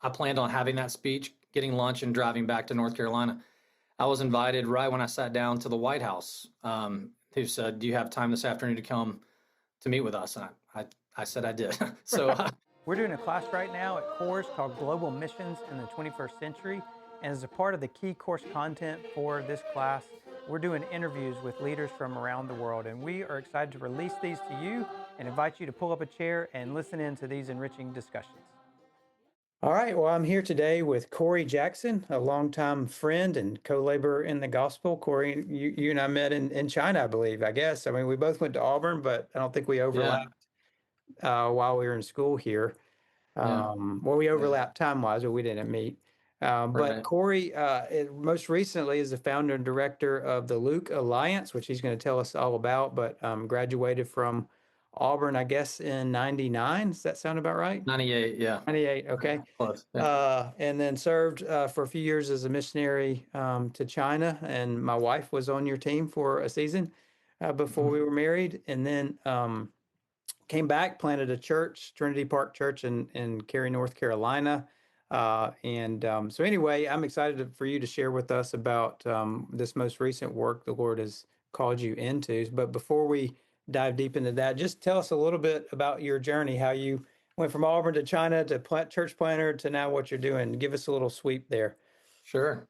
I planned on having that speech, getting lunch, and driving back to North Carolina. I was invited right when I sat down to the White House, who said, "Do you have time this afternoon to come to meet with us?" And I said I did. So We're doing a class right now at course called Global Missions in the 21st Century. And as a part of the key course content for this class, we're doing interviews with leaders from around the world. And we are excited to release these to you and invite you to pull up a chair and listen in to these enriching discussions. All right, well, I'm here today with Corey Jackson, a longtime friend and co-laborer in the gospel. Corey, you and I met in China, I believe, I guess. I mean, we both went to Auburn, but I don't think we overlapped while we were in school here. Well, we overlapped time-wise, but we didn't meet. But Corey, most recently is the founder and director of the Luke Alliance, which he's going to tell us all about, but graduated from Auburn, I guess, in 99. Does that sound about right? 98, yeah. 98, okay. Close, yeah. And then served for a few years as a missionary to China, and my wife was on your team for a season before we were married, and then came back, planted a church, Trinity Park Church in Cary, North Carolina. So anyway, I'm excited for you to share with us about this most recent work the Lord has called you into. But before we dive deep into that, just tell us a little bit about your journey, how you went from Auburn to China to church planter to now what you're doing. Give us a little sweep there. Sure.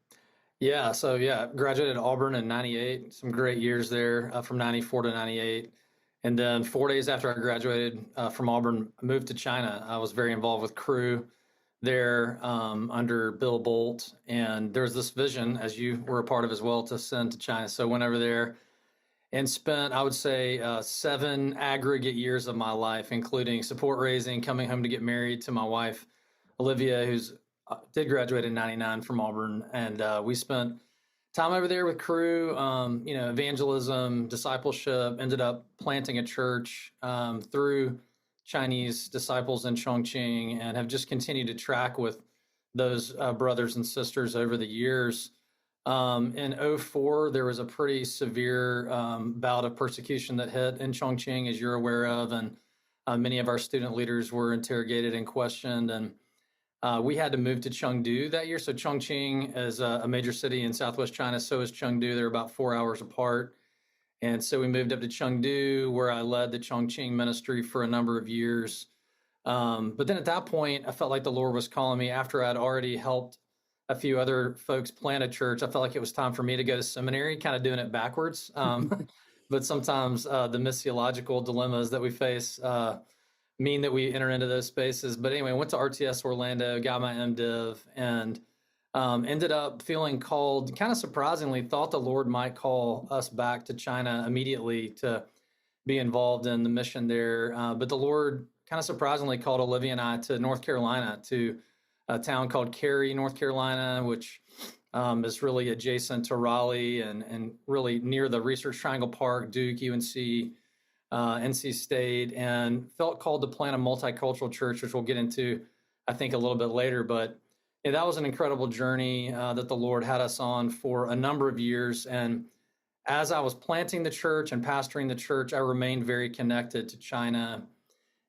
Yeah. So graduated Auburn in 98, some great years there from 94 to 98. And then 4 days after I graduated from Auburn, I moved to China. I was very involved with Cru there under Bill Bolt. And there's this vision, as you were a part of as well, to send to China. So went over there and spent, I would say, 7 aggregate years of my life, including support raising, coming home to get married to my wife, Olivia, who's did graduate in 99 from Auburn. And we spent time over there with Cru, evangelism, discipleship, ended up planting a church through Chinese disciples in Chongqing, and have just continued to track with those brothers and sisters over the years. In 04, there was a pretty severe bout of persecution that hit in Chongqing, as you're aware of, and many of our student leaders were interrogated and questioned, and we had to move to Chengdu that year. So Chongqing is a major city in southwest China. So is Chengdu. They're about 4 hours apart. And so we moved up to Chengdu, where I led the Chongqing ministry for a number of years. But then at that point, I felt like the Lord was calling me after I'd already helped a few other folks plant a church. I felt like it was time for me to go to seminary, kind of doing it backwards. But sometimes the missiological dilemmas that we face mean that we enter into those spaces. But anyway, I went to RTS Orlando, got my MDiv, and ended up feeling called, kind of surprisingly, thought the Lord might call us back to China immediately to be involved in the mission there. But the Lord kind of surprisingly called Olivia and I to North Carolina, to a town called Cary, North Carolina, which is really adjacent to Raleigh and really near the Research Triangle Park, Duke, UNC, NC State, and felt called to plant a multicultural church, which we'll get into, I think, a little bit later. But that was an incredible journey that the Lord had us on for a number of years. And as I was planting the church and pastoring the church, I remained very connected to China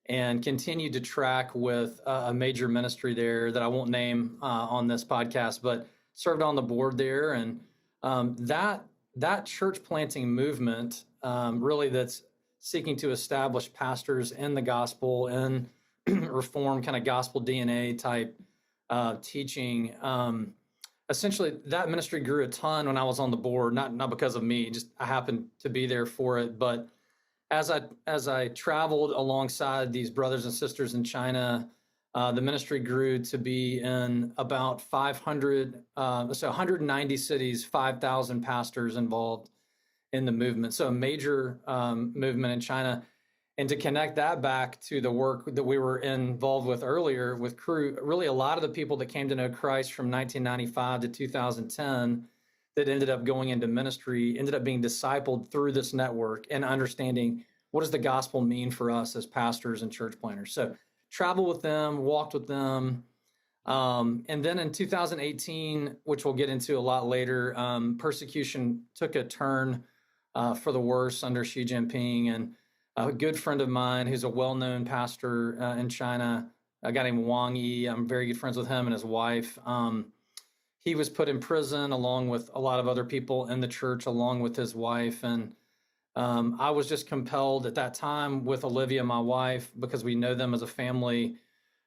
and continued to track with a major ministry there that I won't name on this podcast, but served on the board there. And that church planting movement, really, that's seeking to establish pastors in the gospel and reform kind of gospel DNA type teaching. Essentially, that ministry grew a ton when I was on the board, not because of me, just I happened to be there for it. But as I traveled alongside these brothers and sisters in China, the ministry grew to be in about 500, so 190 cities, 5,000 pastors involved in the movement. So a major movement in China. And to connect that back to the work that we were involved with earlier with Cru, really a lot of the people that came to know Christ from 1995 to 2010 that ended up going into ministry ended up being discipled through this network and understanding what does the gospel mean for us as pastors and church planters. So travel with them, walked with them. And then in 2018, which we'll get into a lot later, persecution took a turn for the worse under Xi Jinping. And a good friend of mine who's a well-known pastor in China, a guy named Wang Yi. I'm very good friends with him and his wife. He was put in prison along with a lot of other people in the church, along with his wife. And I was just compelled at that time with Olivia, my wife, because we know them as a family,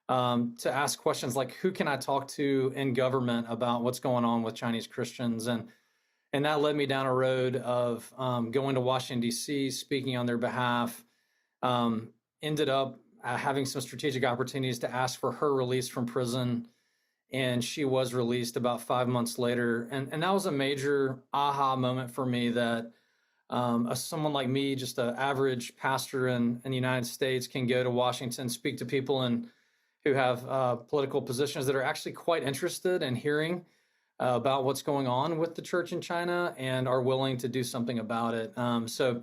to ask questions like, who can I talk to in government about what's going on with Chinese Christians? And that led me down a road of going to Washington, D.C., speaking on their behalf. Ended up having some strategic opportunities to ask for her release from prison. And she was released about 5 months later. And that was a major aha moment for me that someone like me, just an average pastor in the United States, can go to Washington, speak to people who have political positions that are actually quite interested in hearing about what's going on with the church in China and are willing to do something about it. So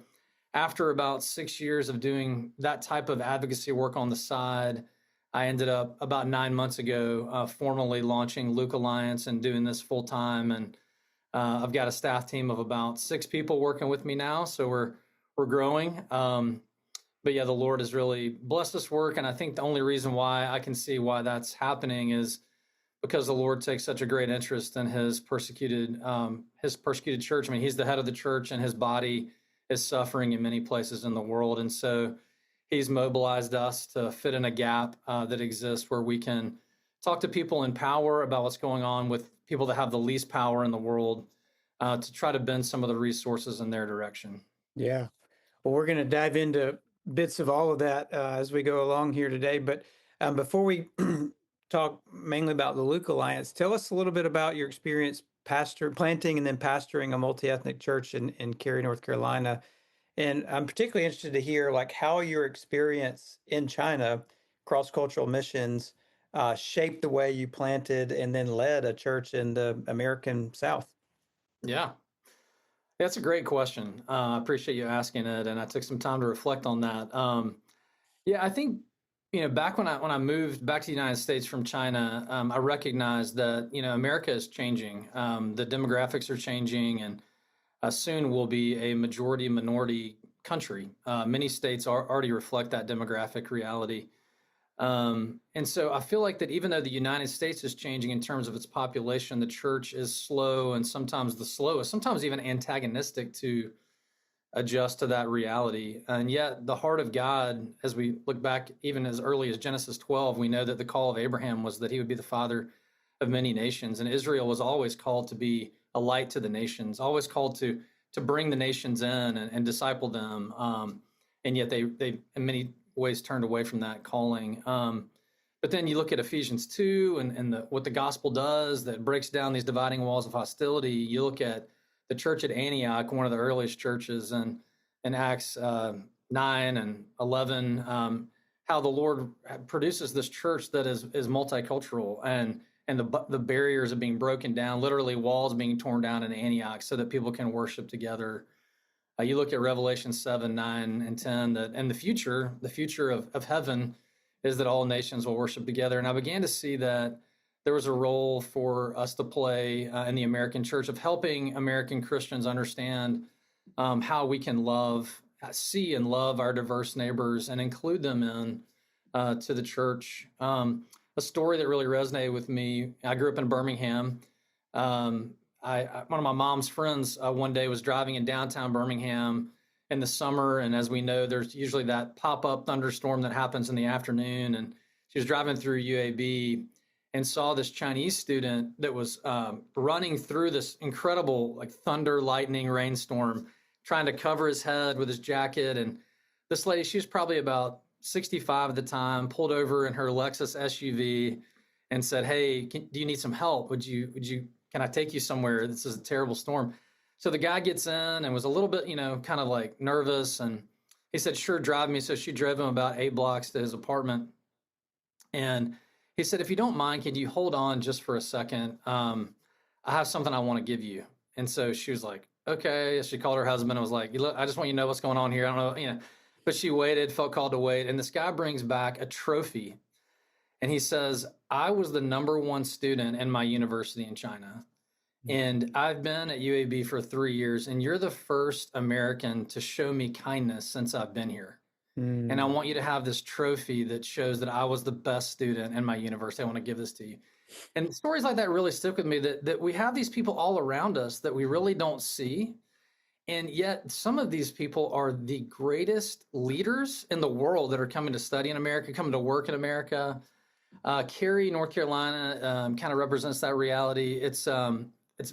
after about 6 years of doing that type of advocacy work on the side, I ended up about 9 months ago formally launching Luke Alliance and doing this full time. And I've got a staff team of about 6 people working with me now, so we're growing. But yeah, the Lord has really blessed this work, and I think the only reason why I can see why that's happening is because the Lord takes such a great interest in His persecuted church. I mean, He's the head of the church, and His body is suffering in many places in the world, and so He's mobilized us to fit in a gap that exists where we can talk to people in power about what's going on with people that have the least power in the world, to try to bend some of the resources in their direction. Yeah. Well, we're going to dive into bits of all of that as we go along here today. But before we talk mainly about the Luke Alliance, tell us a little bit about your experience planting and then pastoring a multi-ethnic church in Cary, North Carolina. And I'm particularly interested to hear like how your experience in China, cross-cultural missions, shaped the way you planted and then led a church in the American South. Yeah, that's a great question. I appreciate you asking it, and I took some time to reflect on that. Yeah, I think back when I moved back to the United States from China, I recognized that America is changing. The demographics are changing, and soon will be a majority minority country. Many states already reflect that demographic reality. And so I feel like that even though the United States is changing in terms of its population, the church is slow and sometimes the slowest, sometimes even antagonistic to adjust to that reality. And yet the heart of God, as we look back even as early as Genesis 12, we know that the call of Abraham was that he would be the father of many nations. And Israel was always called to be a light to the nations, always called to bring the nations in and disciple them. And yet they in many ways turned away from that calling. But then you look at Ephesians 2 and what the gospel does that breaks down these dividing walls of hostility. You look at the church at Antioch, one of the earliest churches, and in Acts 9 and 11, how the Lord produces this church that is multicultural, and the barriers are being broken down, literally walls being torn down in Antioch so that people can worship together. You look at Revelation 7, 9, and 10, that and the future of heaven is that all nations will worship together. And I began to see that there was a role for us to play in the American church of helping American Christians understand how we can see and love our diverse neighbors and include them in to the church. A story that really resonated with me. I grew up in Birmingham. One of my mom's friends one day was driving in downtown Birmingham in the summer, and as we know, there's usually that pop-up thunderstorm that happens in the afternoon, and she was driving through UAB and saw this Chinese student that was running through this incredible like thunder, lightning, rainstorm, trying to cover his head with his jacket. And this lady, she was probably about 65 at the time, pulled over in her Lexus SUV and said, "Hey, do you need some help? Can I take you somewhere? This is a terrible storm." So the guy gets in and was a little bit, kind of like nervous. And he said, "Sure, drive me." So she drove him about 8 blocks to his apartment. And he said, "If you don't mind, can you hold on just for a second? I have something I want to give you." And so she was like, "Okay." She called her husband and was like, "Look, I just want you to know what's going on here. I don't know, But she waited, felt called to wait. And this guy brings back a trophy. And he says, "I was the #1 student in my university in China. And I've been at UAB for 3 years, and you're the first American to show me kindness since I've been here." And I Mm. want you to have this trophy that shows that I was the best student in my university. I want to give this to you. And stories like that really stick with me, that we have these people all around us that we really don't see. And yet some of these people are the greatest leaders in the world that are coming to study in America, coming to work in America. Cary, North Carolina, kind of represents that reality. It's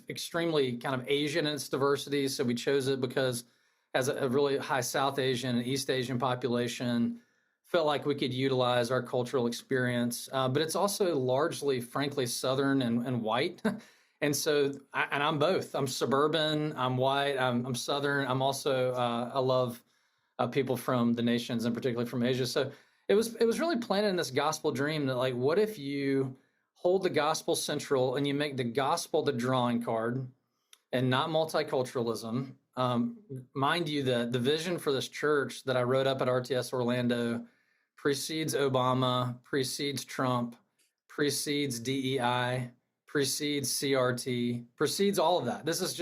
extremely kind of Asian in its diversity, so we chose it because it has a really high South Asian and East Asian population. Felt like we could utilize our cultural experience, but it's also largely, frankly, Southern and white. And so, and I'm both. I'm suburban. I'm white. I'm Southern. I'm also. I love people from the nations, and particularly from Asia. So it was really planted in this gospel dream that, like, what if you hold the gospel central and you make the gospel the drawing card and not multiculturalism. Mind you, the vision for this church that I wrote up at RTS Orlando precedes Obama, precedes Trump, precedes DEI, precedes CRT, precedes all of that. This is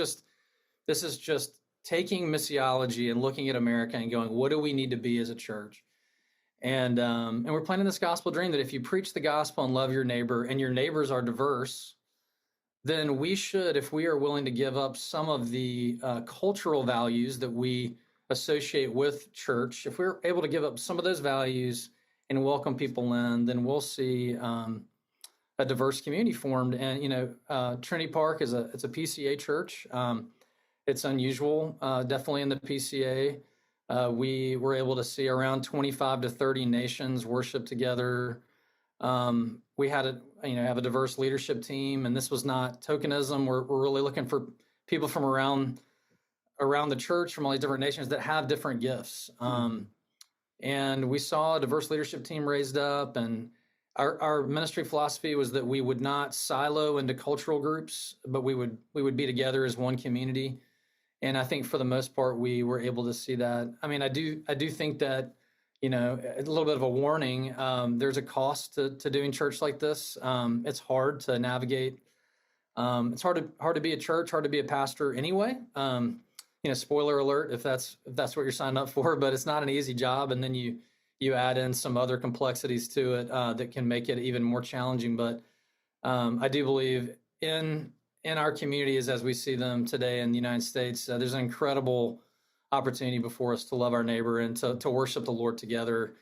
just taking missiology and looking at America and going, what do we need to be as a church? And we're planting this gospel dream that if you preach the gospel and love your neighbor, and your neighbors are diverse, then we should, if we are willing to give up some of the cultural values that we associate with church, if we're able to give up some of those values and welcome people in, then we'll see a diverse community formed. And Trinity Park it's a PCA church. It's unusual, definitely in the PCA. We were able to see around 25 to 30 nations worship together. We had have a diverse leadership team, and this was not tokenism. We're really looking for people from around the church, from all these different nations that have different gifts. And we saw a diverse leadership team raised up, and our ministry philosophy was that we would not silo into cultural groups, but we would be together as one community. And I think for the most part, we were able to see that. I mean, I do think that, a little bit of a warning. There's a cost to doing church like this. It's hard to navigate. It's hard to be a church, hard to be a pastor anyway. Spoiler alert if that's what you're signed up for, but it's not an easy job. And then you add in some other complexities to it that can make it even more challenging. But I do believe in our communities as we see them today in the United States, there's an incredible opportunity before us to love our neighbor and to worship the Lord together.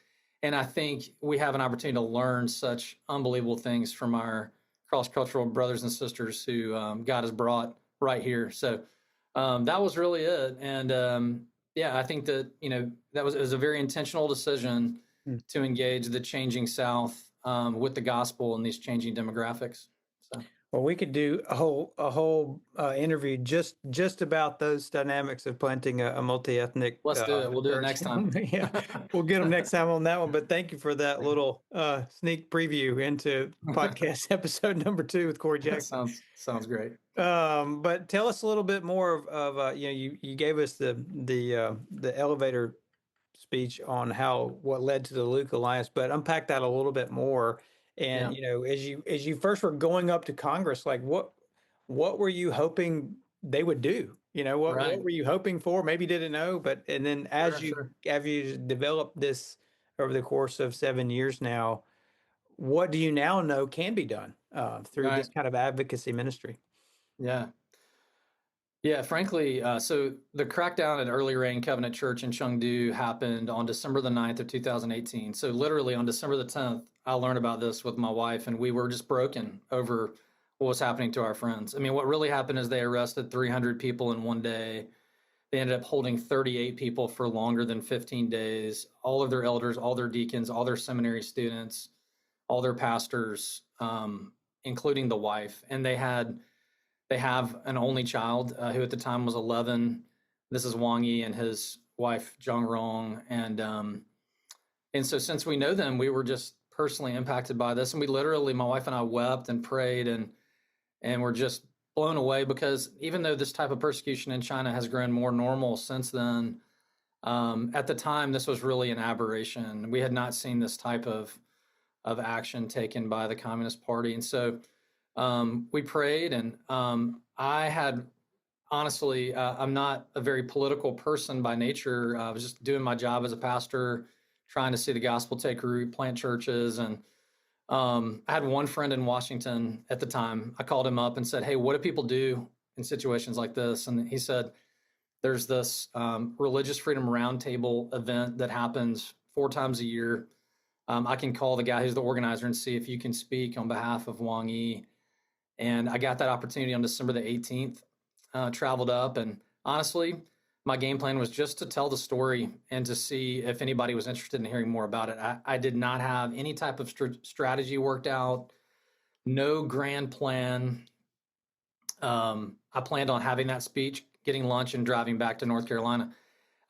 And I think we have an opportunity to learn such unbelievable things from our cross-cultural brothers and sisters who God has brought right here. So that was really it. And I think that, it was a very intentional decision to engage the changing South with the gospel and these changing demographics. So. Well, we could do a whole interview just about those dynamics of planting a multi-ethnic. Let's do it. We'll do it church. next time. Yeah, we'll get them next time on that one. But thank you for that little sneak preview into podcast episode number 2 with Corey Jackson. Sounds great. But tell us a little bit more of you gave us the elevator speech on what led to the Luke Alliance, but unpack that a little bit more. And as you first were going up to Congress, like what were you hoping they would do? What were you hoping for? Maybe you didn't know, and then as you developed this over the course of 7 years now, what do you now know can be done through this kind of advocacy ministry? Yeah, frankly, so the crackdown at Early Rain Covenant Church in Chengdu happened on December the 9th of 2018. So literally on December the 10th, I learned about this with my wife, and we were just broken over what was happening to our friends. I mean, what really happened is they arrested 300 people in one day. They ended up holding 38 people for longer than 15 days. All of their elders, all their deacons, all their seminary students, all their pastors, including the wife. And they have an only child who at the time was 11. This is Wang Yi and his wife, Zhang Rong. And so since we know them, we were just personally impacted by this. And we literally, my wife and I wept and prayed and were just blown away, because even though this type of persecution in China has grown more normal since then, at the time, this was really an aberration. We had not seen this type of action taken by the Communist Party. And so we prayed, and I had, honestly, I'm not a very political person by nature. I was just doing my job as a pastor, trying to see the gospel take root, plant churches. And I had one friend in Washington at the time. I called him up and said, "Hey, what do people do in situations like this?" And he said, "There's this Religious Freedom Roundtable event that happens 4 times a year. I can call the guy who's the organizer and see if you can speak on behalf of Wang Yi." And I got that opportunity on December the 18th, traveled up. And honestly, my game plan was just to tell the story and to see if anybody was interested in hearing more about it. I did not have any type of strategy worked out, no grand plan. I planned on having that speech, getting lunch, and driving back to North Carolina.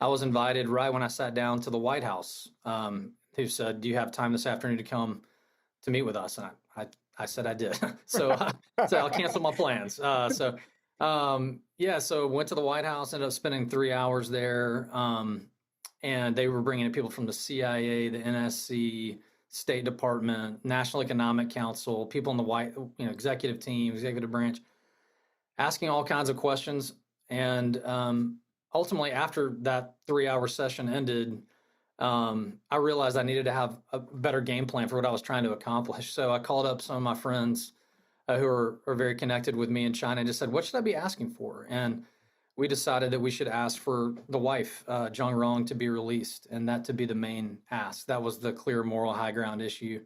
I was invited right when I sat down to the White House, who said, "Do you have time this afternoon to come to meet with us?" And I said I did. So I'll cancel my plans. So went to the White House, ended up spending 3 hours there. And they were bringing in people from the CIA, the NSC, State Department, National Economic Council, people in the executive team, executive branch, asking all kinds of questions. And ultimately, after that 3-hour session ended, I realized I needed to have a better game plan for what I was trying to accomplish. So I called up some of my friends who are very connected with me in China and just said, "What should I be asking for?" And we decided that we should ask for the wife, Zhang Rong, to be released, and that to be the main ask. That was the clear moral high ground issue.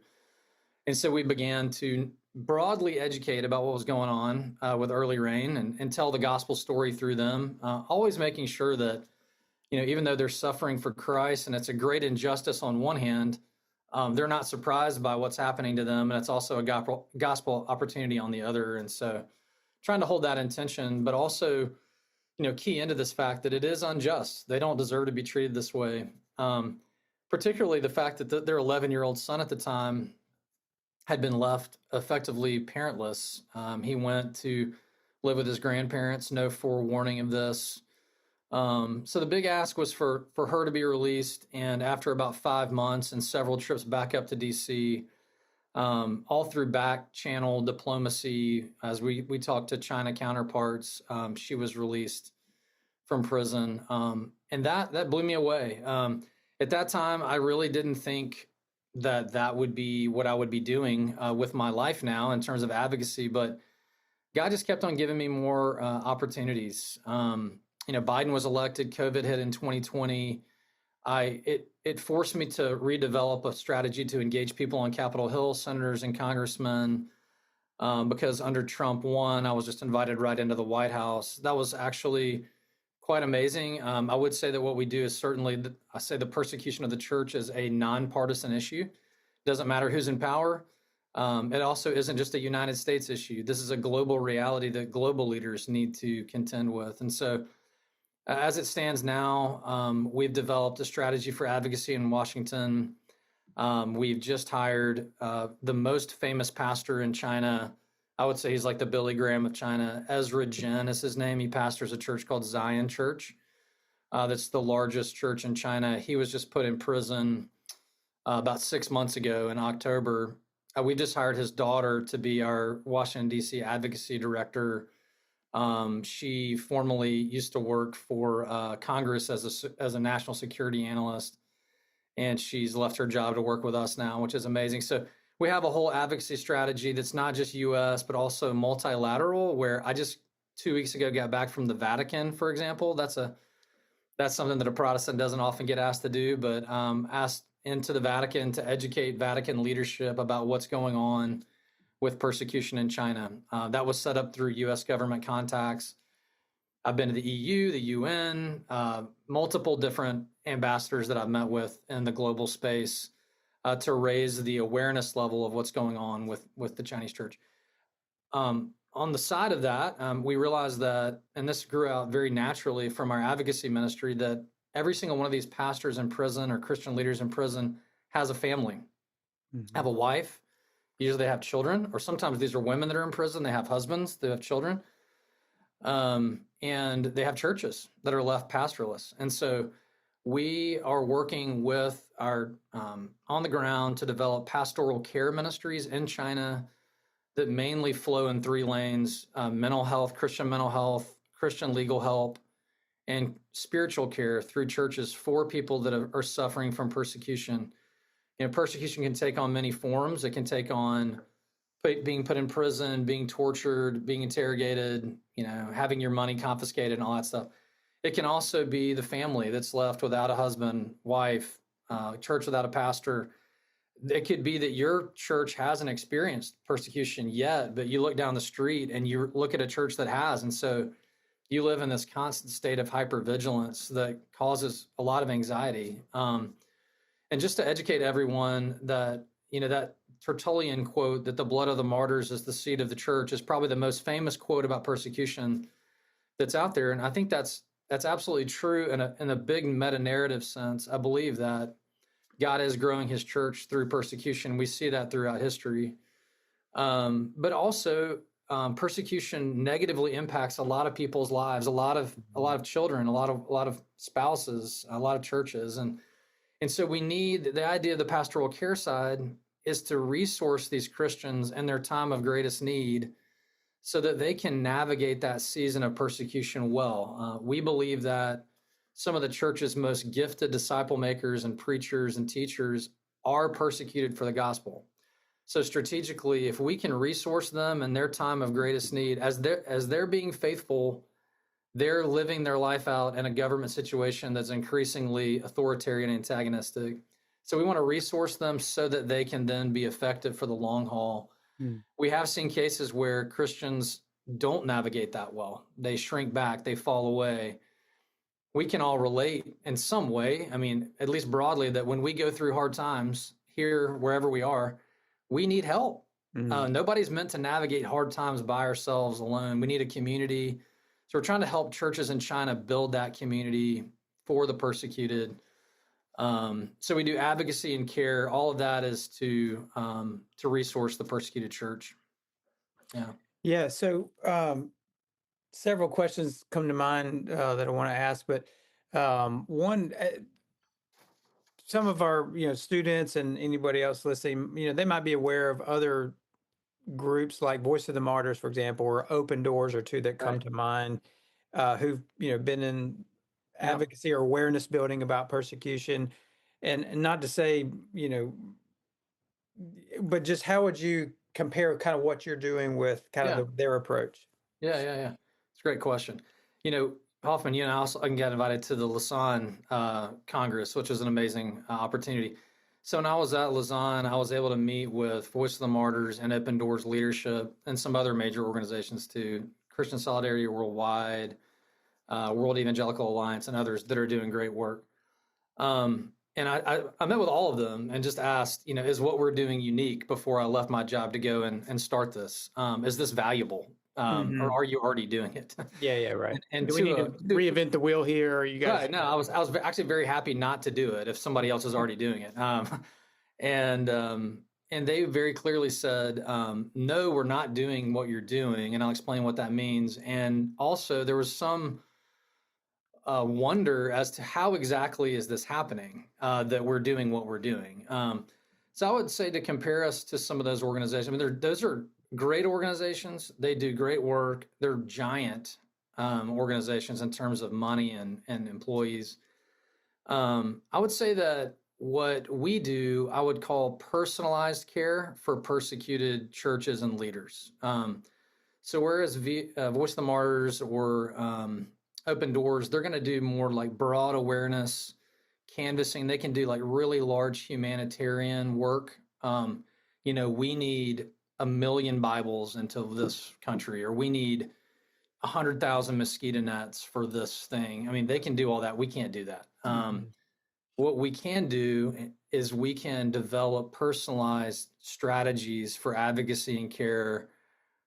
And so we began to broadly educate about what was going on with Early Rain and tell the gospel story through them, always making sure that, even though they're suffering for Christ and it's a great injustice on one hand, they're not surprised by what's happening to them. And it's also a gospel opportunity on the other. And so trying to hold that intention, but also, key into this fact that it is unjust. They don't deserve to be treated this way. Particularly the fact that their 11-year-old son at the time had been left effectively parentless. He went to live with his grandparents, no forewarning of this. So the big ask was for her to be released. And after about 5 months and several trips back up to DC, all through back channel diplomacy, as we talked to China counterparts, she was released from prison. And that blew me away. At that time, I really didn't think that would be what I would be doing with my life now in terms of advocacy, but God just kept on giving me more opportunities. Biden was elected, COVID hit in 2020. It forced me to redevelop a strategy to engage people on Capitol Hill, senators and congressmen, because under Trump 1, I was just invited right into the White House. That was actually quite amazing. I would say that what we do is certainly, I say the persecution of the church is a nonpartisan issue. Doesn't matter who's in power. It also isn't just a United States issue. This is a global reality that global leaders need to contend with. And so as it stands now, we've developed a strategy for advocacy in Washington. We've just hired the most famous pastor in China. I would say he's like the Billy Graham of China. Ezra Jin is his name. He pastors a church called Zion Church. That's the largest church in China. He was just put in prison about 6 months ago in October. We just hired his daughter to be our Washington, D.C. advocacy director. She formerly used to work for Congress as a national security analyst, and she's left her job to work with us now, which is amazing. So we have a whole advocacy strategy that's not just U.S., but also multilateral, where I just 2 weeks ago got back from the Vatican, for example. That's something that a Protestant doesn't often get asked to do, but asked into the Vatican to educate Vatican leadership about what's going on with persecution in China. That was set up through U.S. government contacts. I've been to the EU, the UN, multiple different ambassadors that I've met with in the global space to raise the awareness level of what's going on with the Chinese church. On the side of that, we realized that, and this grew out very naturally from our advocacy ministry, that every single one of these pastors in prison or Christian leaders in prison has a family, have a wife. Usually they have children, or sometimes these are women that are in prison. They have husbands, they have children, and they have churches that are left pastorless. And so we are working with our on the ground to develop pastoral care ministries in China that mainly flow in 3 lanes: mental health, Christian legal help, and spiritual care through churches for people that are suffering from persecution. Persecution can take on many forms. It can take on being put in prison, being tortured, being interrogated, having your money confiscated and all that stuff. It can also be the family that's left without a husband, wife, church without a pastor. It could be that your church hasn't experienced persecution yet, but you look down the street and you look at a church that has. And so you live in this constant state of hypervigilance that causes a lot of anxiety. And just to educate everyone that, that Tertullian quote that the blood of the martyrs is the seed of the church is probably the most famous quote about persecution that's out there. And I think that's absolutely true in a big meta-narrative sense. I believe that God is growing his church through persecution. We see that throughout history. But also persecution negatively impacts a lot of people's lives, a lot of children, a lot of spouses, a lot of churches. And so we need the idea of the pastoral care side is to resource these Christians in their time of greatest need so that they can navigate that season of persecution well. We believe that some of the church's most gifted disciple makers and preachers and teachers are persecuted for the gospel. So strategically, if we can resource them in their time of greatest need, as they're being faithful, they're living their life out in a government situation that's increasingly authoritarian and antagonistic. So we want to resource them so that they can then be effective for the long haul. We have seen cases where Christians don't navigate that well. They shrink back, they fall away. We can all relate in some way, at least broadly, that when we go through hard times here, wherever we are, we need help. Nobody's meant to navigate hard times by ourselves alone. We need a community. So we're trying to help churches in China build that community for the persecuted. So we do advocacy and care. All of that is to resource the persecuted church. Yeah. Yeah. So several questions come to mind that I want to ask, but one, some of our students and anybody else listening, they might be aware of other groups like Voice of the Martyrs, for example, or Open Doors are two that come to mind, who've been in advocacy or awareness building about persecution, and not to say but just how would you compare kind of what you're doing with kind of their approach? Yeah. It's a great question. Hoffman, I can get invited to the Lausanne Congress, which was an amazing opportunity. So when I was at Lausanne, I was able to meet with Voice of the Martyrs and Open Doors leadership and some other major organizations too, Christian Solidarity Worldwide, World Evangelical Alliance, and others that are doing great work. And I met with all of them and just asked, is what we're doing unique before I left my job to go and start this? Is this valuable? Or are you already doing it? Yeah, right. And do we need to reinvent the wheel here? Or you guys? Right. No, I was actually very happy not to do it if somebody else is already doing it. And they very clearly said, no, we're not doing what you're doing. And I'll explain what that means. And also there was some wonder as to how exactly is this happening, that we're doing what we're doing. So I would say to compare us to some of those organizations, those are great organizations. They do great work. They're giant organizations in terms of money and employees. I would say that what we do, I would call personalized care for persecuted churches and leaders. So whereas Voice of the Martyrs or Open Doors, they're going to do more like broad awareness, canvassing. They can do like really large humanitarian work. We need 1 million Bibles into this country, or we need 100,000 mosquito nets for this thing. They can do all that. We can't do that. What we can do is we can develop personalized strategies for advocacy and care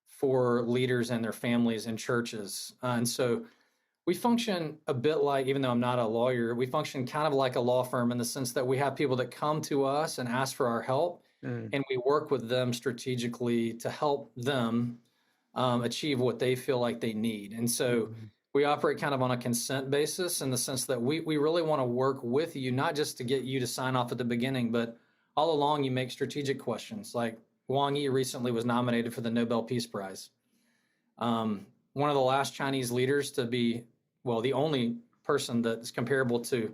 for leaders and their families and churches. And so we function a bit like, even though I'm not a lawyer, we function kind of like a law firm in the sense that we have people that come to us and ask for our help. And we work with them strategically to help them achieve what they feel like they need. And so we operate kind of on a consent basis in the sense that we really want to work with you, not just to get you to sign off at the beginning, but all along you make strategic questions. Like Wang Yi recently was nominated for the Nobel Peace Prize. One of the last Chinese leaders to be, well, the only person that is comparable to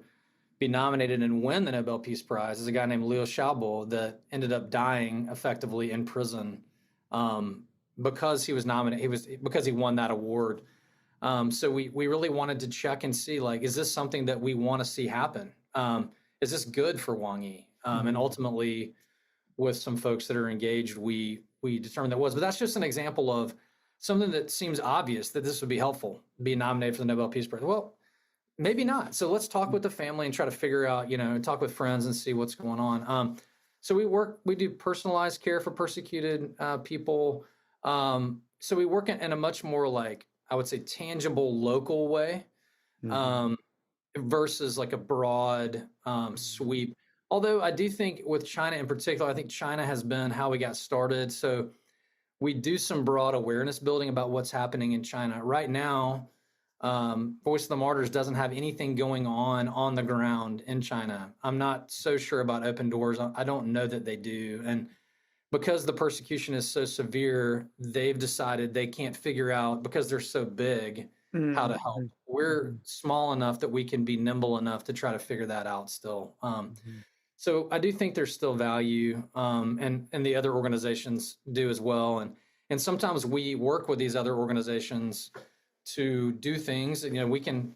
be nominated and win the Nobel Peace Prize is a guy named Liu Xiaobo that ended up dying effectively in prison because he was nominated. Because he won that award. So we really wanted to check and see, like, is this something that we want to see happen? Is this good for Wang Yi? And ultimately, with some folks that are engaged, we determined that was. But that's just an example of something that seems obvious that this would be helpful, be nominated for the Nobel Peace Prize. Well, maybe not. So let's talk with the family and try to figure out, talk with friends and see what's going on. So we do personalized care for persecuted people. So we work in a much more, like, I would say, tangible local way versus like a broad sweep. Although I do think with China in particular, I think China has been how we got started. So we do some broad awareness building about what's happening in China. Right now, Voice of the Martyrs doesn't have anything going on the ground in China. I'm not so sure about Open Doors. I don't know that they do. And because the persecution is so severe, they've decided they can't figure out, because they're so big, how to help. We're small enough that we can be nimble enough to try to figure that out still. So I do think there's still value, and the other organizations do as well. And sometimes we work with these other organizations to do things. We can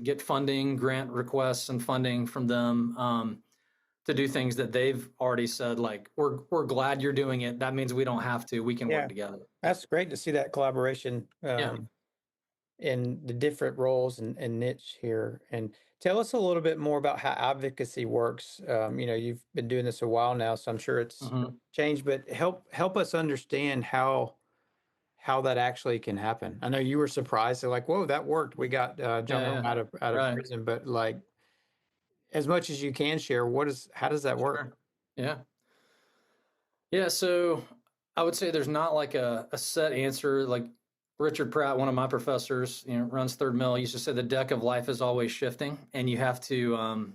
get funding, grant requests, and funding from them to do things that they've already said, like, we're glad you're doing it. That means we don't have to. We can work together. That's great to see that collaboration in the different roles and niche here. And tell us a little bit more about how advocacy works. You've been doing this a while now, so I'm sure it's changed, but help us understand how that actually can happen. I know you were surprised. They're like, whoa, that worked. We got John out of prison, but, like, as much as you can share, how does that work? Yeah. So I would say there's not like a set answer. Like Richard Pratt, one of my professors, runs Third Mill, used to say the deck of life is always shifting, and you have to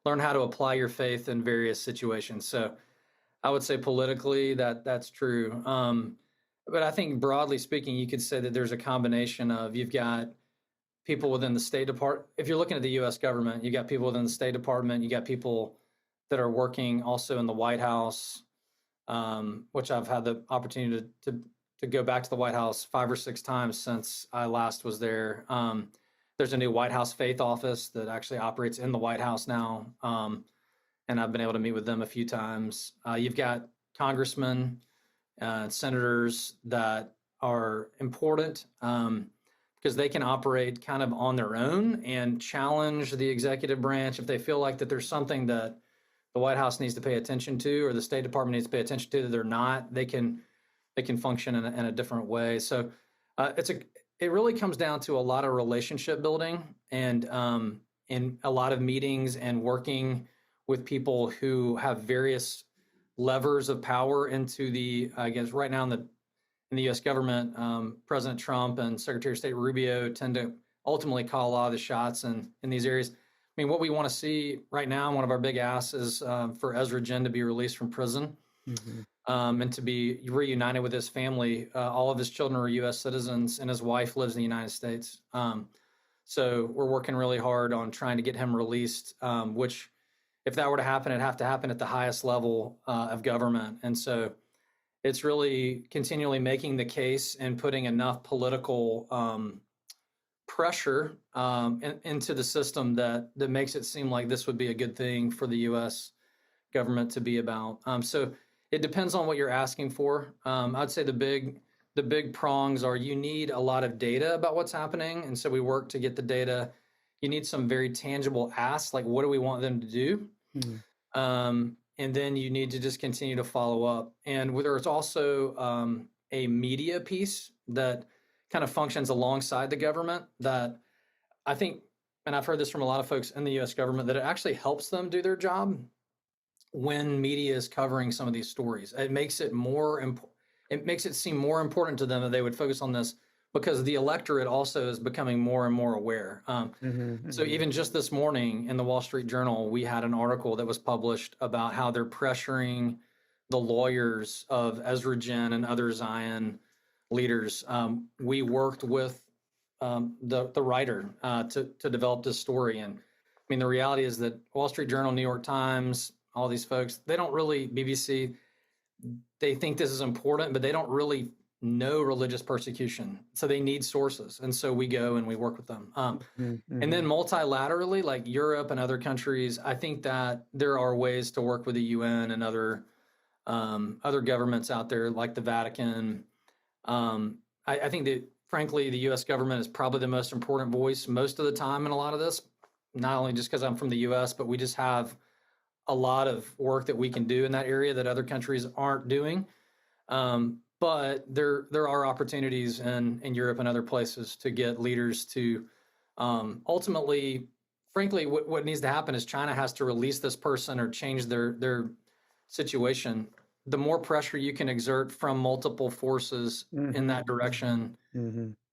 learn how to apply your faith in various situations. So I would say politically that's true. But I think broadly speaking, you could say that there's a combination of, you've got people within the State Department. If you're looking at the U.S. government, you got people within the State Department. You got people that are working also in the White House, which I've had the opportunity to go back to the White House 5 or 6 times since I last was there. There's a new White House Faith Office that actually operates in the White House now, and I've been able to meet with them a few times. You've got congressmen, senators that are important. Because they can operate kind of on their own and challenge the executive branch if they feel like that there's something that the White House needs to pay attention to, or the State Department needs to pay attention to that they're not. They can function in a different way. So it really comes down to a lot of relationship building and in a lot of meetings and working with people who have various levers of power into the, I guess right now in the U.S. government, President Trump and Secretary of State Rubio tend to ultimately call a lot of the shots in these areas. I mean, what we want to see right now, one of our big asks is for Ezra Jin to be released from prison and to be reunited with his family. All of his children are U.S. citizens, and his wife lives in the United States. So we're working really hard on trying to get him released, which, if that were to happen, it'd have to happen at the highest level of government. And so it's really continually making the case and putting enough political pressure into the system that makes it seem like this would be a good thing for the U.S. government to be about. So it depends on what you're asking for. I'd say the big prongs are, you need a lot of data about what's happening, and so we work to get the data. You need some very tangible asks, like, what do we want them to do? And then you need to just continue to follow up. And there's also a media piece that kind of functions alongside the government that I think, and I've heard this from a lot of folks in the U.S. government, that it actually helps them do their job when media is covering some of these stories. It makes it seem more important to them that they would focus on this, because the electorate also is becoming more and more aware. So even just this morning in the Wall Street Journal, we had an article that was published about how they're pressuring the lawyers of Ezra Jin and other Zion leaders. We worked with the writer to develop this story. And I mean, the reality is that Wall Street Journal, New York Times, all these folks, they don't really, BBC, they think this is important, but they don't really know religious persecution. So they need sources. And so we go and we work with them. And then multilaterally, like Europe and other countries, I think that there are ways to work with the UN and other governments out there, like the Vatican. I think that, frankly, the U.S. government is probably the most important voice most of the time in a lot of this, not only just because I'm from the U.S., but we just have a lot of work that we can do in that area that other countries aren't doing. But there are opportunities in Europe and other places to get leaders to ultimately, frankly, what needs to happen is China has to release this person or change their situation. The more pressure you can exert from multiple forces in that direction,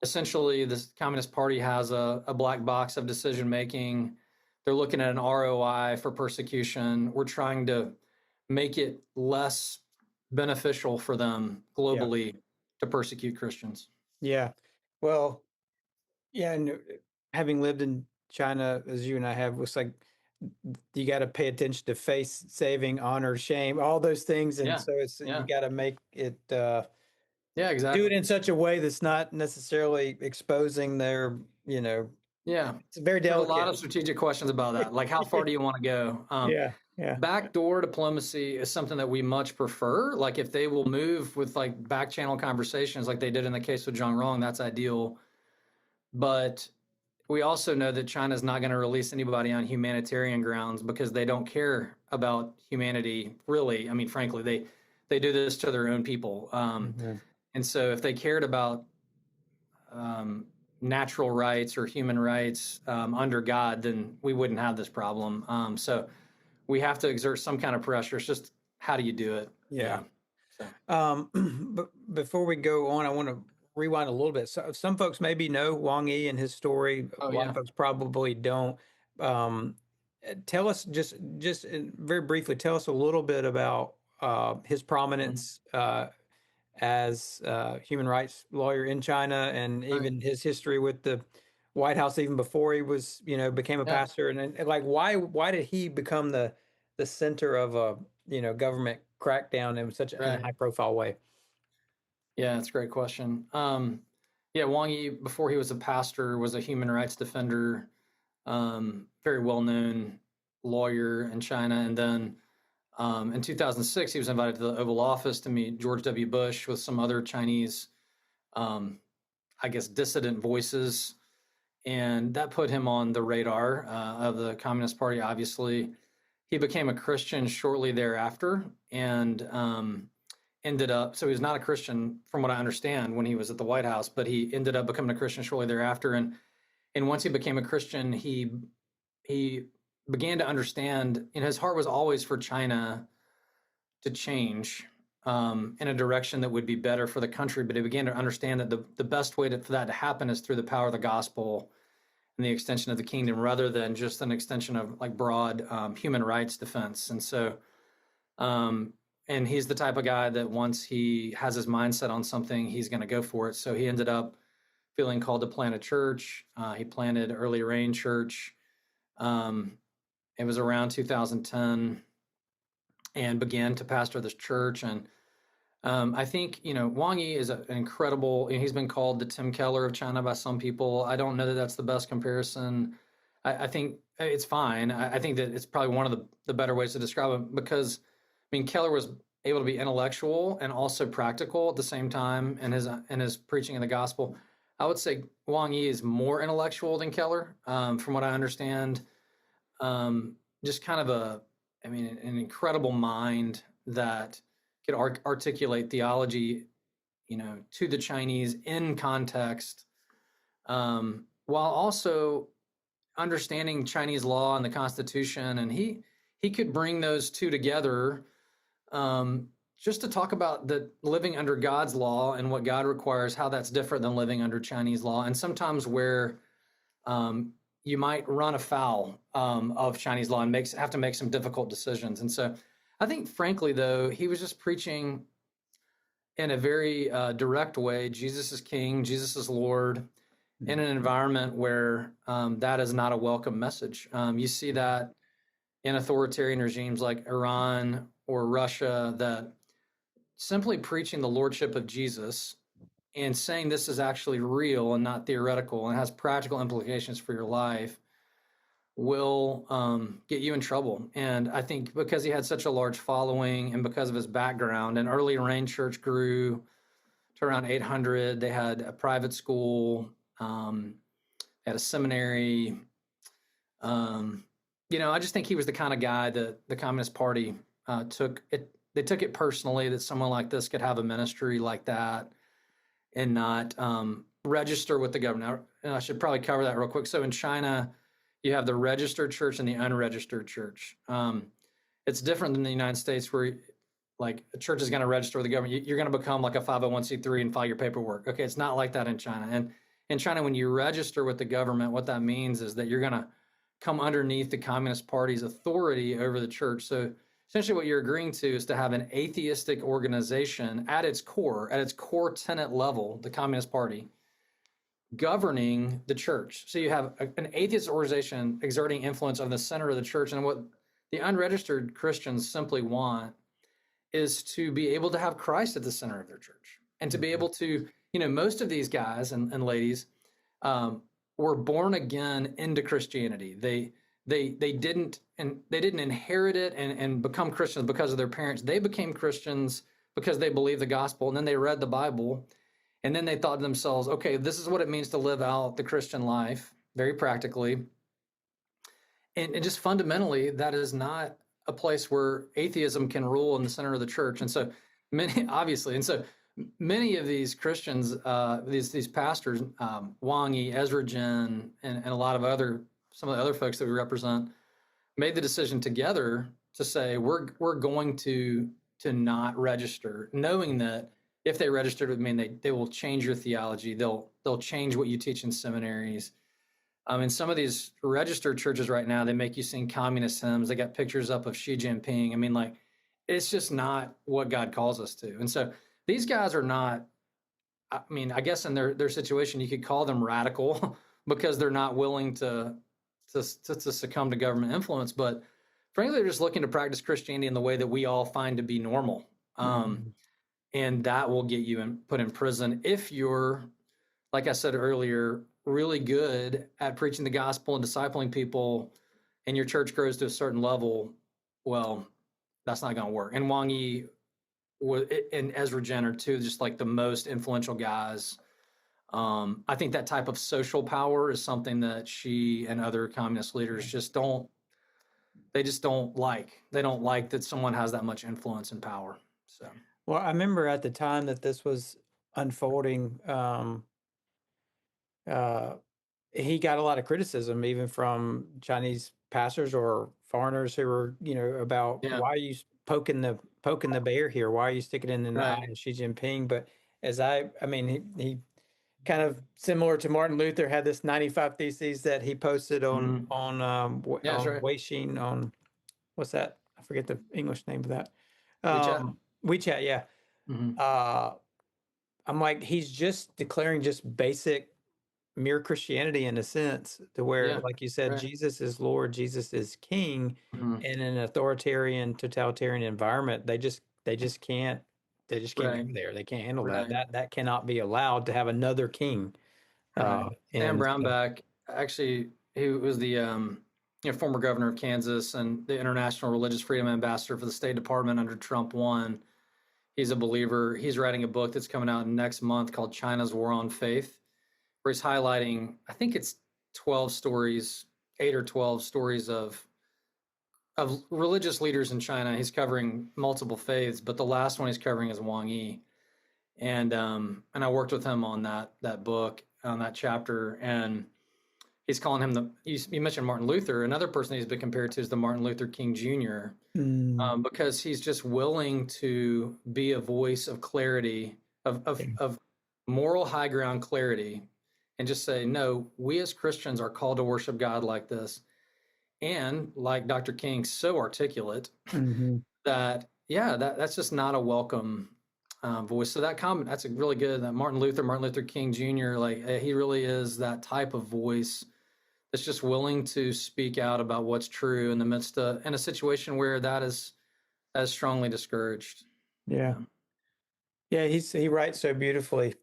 essentially, the Communist Party has a black box of decision making. They're looking at an ROI for persecution. We're trying to make it less beneficial for them globally to persecute Christians. Yeah. Well, yeah, and having lived in China as you and I have, it's like you got to pay attention to face saving, honor, shame, all those things, and so you got to make it yeah, do exactly. it in such a way that's not necessarily exposing their, Yeah, it's very there's a delicate. lot of strategic questions about that. Like, how far do you want to go? Backdoor diplomacy is something that we much prefer. Like, if they will move with like back channel conversations, like they did in the case with Zhang Rong, that's ideal. But we also know that China is not going to release anybody on humanitarian grounds because they don't care about humanity, really. I mean, frankly, they do this to their own people. And so if they cared about natural rights or human rights under God, then we wouldn't have this problem. So we have to exert some kind of pressure. It's just, how do you do it? But before we go on, I want to rewind a little bit. So some folks maybe know Wang Yi and his story. A lot of folks probably don't. Tell us just very briefly, tell us a little bit about his prominence as a human rights lawyer in China, and even his history with the White House, even before he was, became a pastor. And like, why did he become the center of a, government crackdown in such a high profile way? Yeah, that's a great question. Wang Yi, before he was a pastor, was a human rights defender, very well-known lawyer in China. And then in 2006, he was invited to the Oval Office to meet George W. Bush with some other Chinese, I guess, dissident voices. And that put him on the radar of the Communist Party, obviously. He became a Christian shortly thereafter and ended up, so he was not a Christian from what I understand when he was at the White House, but he ended up becoming a Christian shortly thereafter. And once he became a Christian, he began to understand, his heart was always for China to change in a direction that would be better for the country. But he began to understand that the best way for that to happen is through the power of the gospel and the extension of the kingdom, rather than just an extension of like broad human rights defense. And so, and he's the type of guy that once he has his mindset on something, he's going to go for it. So he ended up feeling called to plant a church. He planted Early Rain Church. It was around 2010, and began to pastor this church. And I think, Wang Yi is an incredible, he's been called the Tim Keller of China by some people. I don't know that that's the best comparison. I think it's fine. I think that it's probably one of the better ways to describe him, because, Keller was able to be intellectual and also practical at the same time in his preaching of the gospel. I would say Wang Yi is more intellectual than Keller, from what I understand. Just kind of an incredible mind that could articulate theology, to the Chinese in context, while also understanding Chinese law and the Constitution. And he could bring those two together, just to talk about the living under God's law and what God requires, how that's different than living under Chinese law, and sometimes where you might run afoul of Chinese law and have to make some difficult decisions. And so I think, frankly, though, he was just preaching in a very direct way. Jesus is King, Jesus is Lord. in an environment where that is not a welcome message. You see that in authoritarian regimes like Iran or Russia, that simply preaching the lordship of Jesus and saying this is actually real and not theoretical and has practical implications for your life will get you in trouble. And I think because he had such a large following and because of his background, and early Rain Church grew to around 800. They had a private school, they had a seminary. I just think he was the kind of guy that the Communist Party took it. They took it personally that someone like this could have a ministry like that and not register with the government. And I should probably cover that real quick. So in China, you have the registered church and the unregistered church. It's different than the United States, where like a church is going to register with the government. You're going to become like a 501c3 and file your paperwork. Okay, it's not like that in China. And in China, when you register with the government, what that means is that you're going to come underneath the Communist Party's authority over the church. So essentially what you're agreeing to is to have an atheistic organization at its core tenet level, the Communist Party, governing the church. So you have an atheist organization exerting influence on the center of the church. And what the unregistered Christians simply want is to be able to have Christ at the center of their church and to be able to, most of these guys and ladies were born again into Christianity. They didn't inherit it and become Christians because of their parents. They became Christians because they believed the gospel, and then they read the Bible. And then they thought to themselves, okay, this is what it means to live out the Christian life, very practically. And just fundamentally, that is not a place where atheism can rule in the center of the church. And so many of these Christians, these pastors, Wang Yi, Ezra Jin, and a lot of some of the other folks that we represent, made the decision together to say, we're going to not register, knowing that if they registered, it would mean they will change your theology. They'll change what you teach in seminaries. In some of these registered churches right now, they make you sing communist hymns. They got pictures up of Xi Jinping. It's just not what God calls us to. And so these guys are not, I guess in their situation, you could call them radical because they're not willing to succumb to government influence. But frankly, they're just looking to practice Christianity in the way that we all find to be normal. And that will get you put in prison if you're, like I said earlier, really good at preaching the gospel and discipling people, and your church grows to a certain level. Well, that's not going to work. And Wang Yi and Ezra Jin are two just like the most influential guys. I think that type of social power is something that she and other communist leaders just don't like. They don't like that someone has that much influence and power. So. Well, I remember at the time that this was unfolding, he got a lot of criticism, even from Chinese pastors or foreigners who were, about why are you poking the bear here? Why are you sticking it in the eye of Xi Jinping? But he kind of similar to Martin Luther had this 95 Theses that he posted on Weixin, on what's that? I forget the English name of that. WeChat, yeah. I'm like, he's just declaring just basic mere Christianity in a sense, to where, like you said, Jesus is Lord, Jesus is King, in an authoritarian, totalitarian environment. They just can't go there. They can't handle that. That cannot be allowed to have another king. Sam Brownback, actually, he was the former governor of Kansas and the International Religious Freedom Ambassador for the State Department under Trump 1. He's a believer. He's writing a book that's coming out next month called China's War on Faith, where he's highlighting, I think it's 8 or 12 stories of religious leaders in China. He's covering multiple faiths, but the last one he's covering is Wang Yi. And I worked with him on that book, on that chapter, and he's calling him you mentioned Martin Luther. Another person he's been compared to is the Martin Luther King Jr., because he's just willing to be a voice of clarity, of moral high ground clarity, and just say, no, we as Christians are called to worship God like this. And like Dr. King, so articulate that that's just not a welcome voice. So that's a really good. That Martin Luther King Jr. Like he really is that type of voice that's just willing to speak out about what's true in the midst of in a situation where that is as strongly discouraged. Yeah. Yeah. Yeah, he writes so beautifully.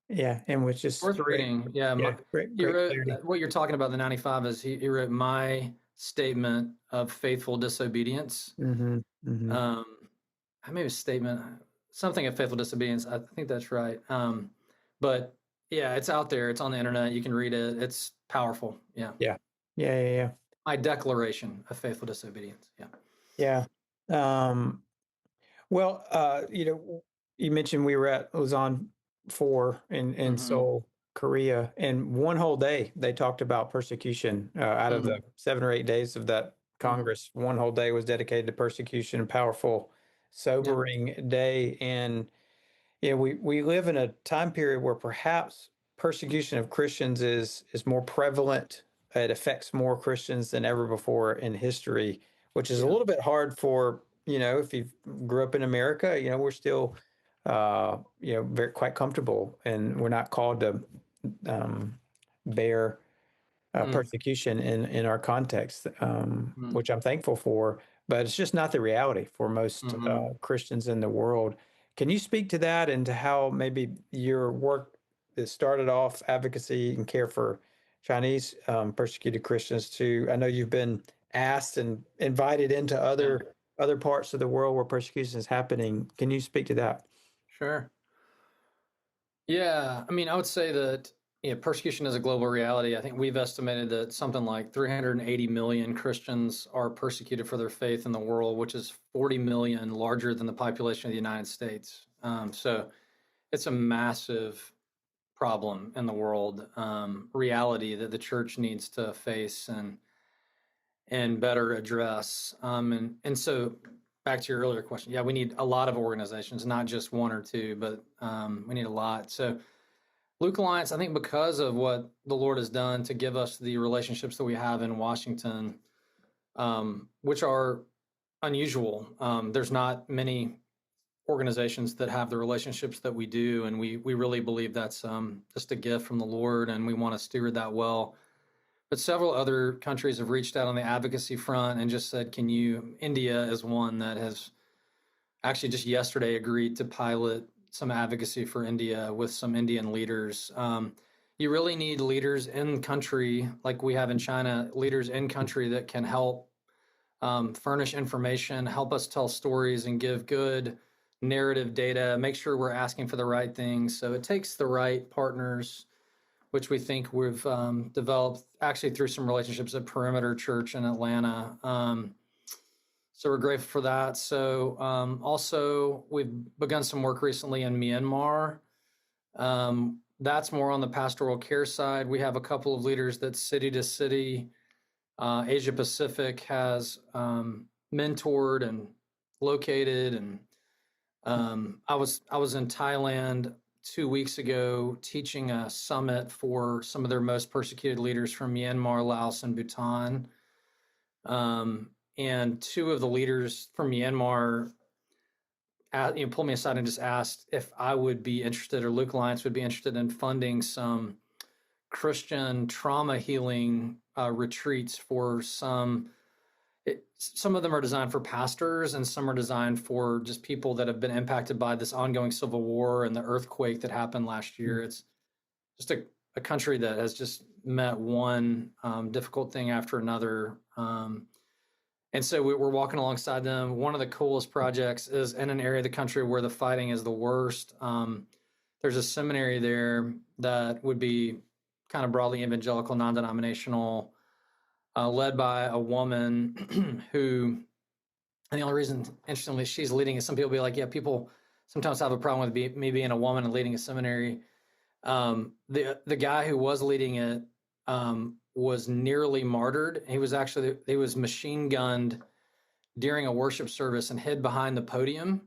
Yeah, and with just Worth great, reading. Yeah, yeah, great, he great wrote clarity. what you're talking about. The 95 is he wrote my statement of faithful disobedience. Mm-hmm. Mm-hmm. Um, I made a statement, something of faithful disobedience. I think that's right. But yeah, it's out there. It's on the internet. You can read it. It's powerful. Yeah. Yeah. Yeah, yeah, My declaration of faithful disobedience. Yeah. yeah. Yeah. Well, you mentioned we were at Lausanne 4 in Mm-hmm. Seoul, Korea, and one whole day they talked about persecution. Out of Mm-hmm. the 7 or 8 days of that Mm-hmm. Congress, one whole day was dedicated to persecution. Powerful, Yeah. sobering day. And yeah, we live in a time period where perhaps persecution of Christians is more prevalent. It affects more Christians than ever before in history, which is a Yeah. little bit hard for, if you grew up in America, we're still, very quite comfortable, and we're not called to bear Mm-hmm. persecution in our context, Mm-hmm. which I'm thankful for, but it's just not the reality for most Mm-hmm. Christians in the world. Can you speak to that and to how maybe your work that started off advocacy and care for Chinese persecuted Christians to, I know you've been asked and invited into Yeah. other parts of the world where persecution is happening. Can you speak to that? Sure. Yeah, I mean, I would say that persecution is a global reality. I think we've estimated that something like 380 million Christians are persecuted for their faith in the world, which is 40 million larger than the population of the United States. So it's a massive problem in the world, reality that the church needs to face and better address. And so back to your earlier question, yeah, we need a lot of organizations, not just one or two, but we need a lot. So Luke Alliance, I think because of what the Lord has done to give us the relationships that we have in Washington, which are unusual. There's not many organizations that have the relationships that we do, and we really believe that's just a gift from the Lord, and we want to steward that well. But several other countries have reached out on the advocacy front and just said, "Can you?" India is one that has actually just yesterday agreed to pilot some advocacy for India with some Indian leaders. You really need leaders in country, like we have in China, leaders in country that can help furnish information, help us tell stories, and give good narrative data, make sure we're asking for the right things. So it takes the right partners, which we think we've developed actually through some relationships at Perimeter Church in Atlanta. So we're grateful for that. So also, we've begun some work recently in Myanmar. That's more on the pastoral care side. We have a couple of leaders that city to city, Asia Pacific has mentored and located. And I was in Thailand 2 weeks ago teaching a summit for some of their most persecuted leaders from Myanmar, Laos, and Bhutan. And two of the leaders from Myanmar pulled me aside and just asked if I would be interested, or Luke Alliance would be interested in funding some Christian trauma healing retreats for some. Some of them are designed for pastors, and some are designed for just people that have been impacted by this ongoing civil war and the earthquake that happened last year. It's just a country that has just met one difficult thing after another. And so we're walking alongside them. One of the coolest projects is in an area of the country where the fighting is the worst. There's a seminary there that would be kind of broadly evangelical, non-denominational, led by a woman who, and the only reason, interestingly, she's leading is some people be like, yeah, people sometimes have a problem with me being a woman and leading a seminary. The guy who was leading it was nearly martyred. He was machine gunned during a worship service and hid behind the podium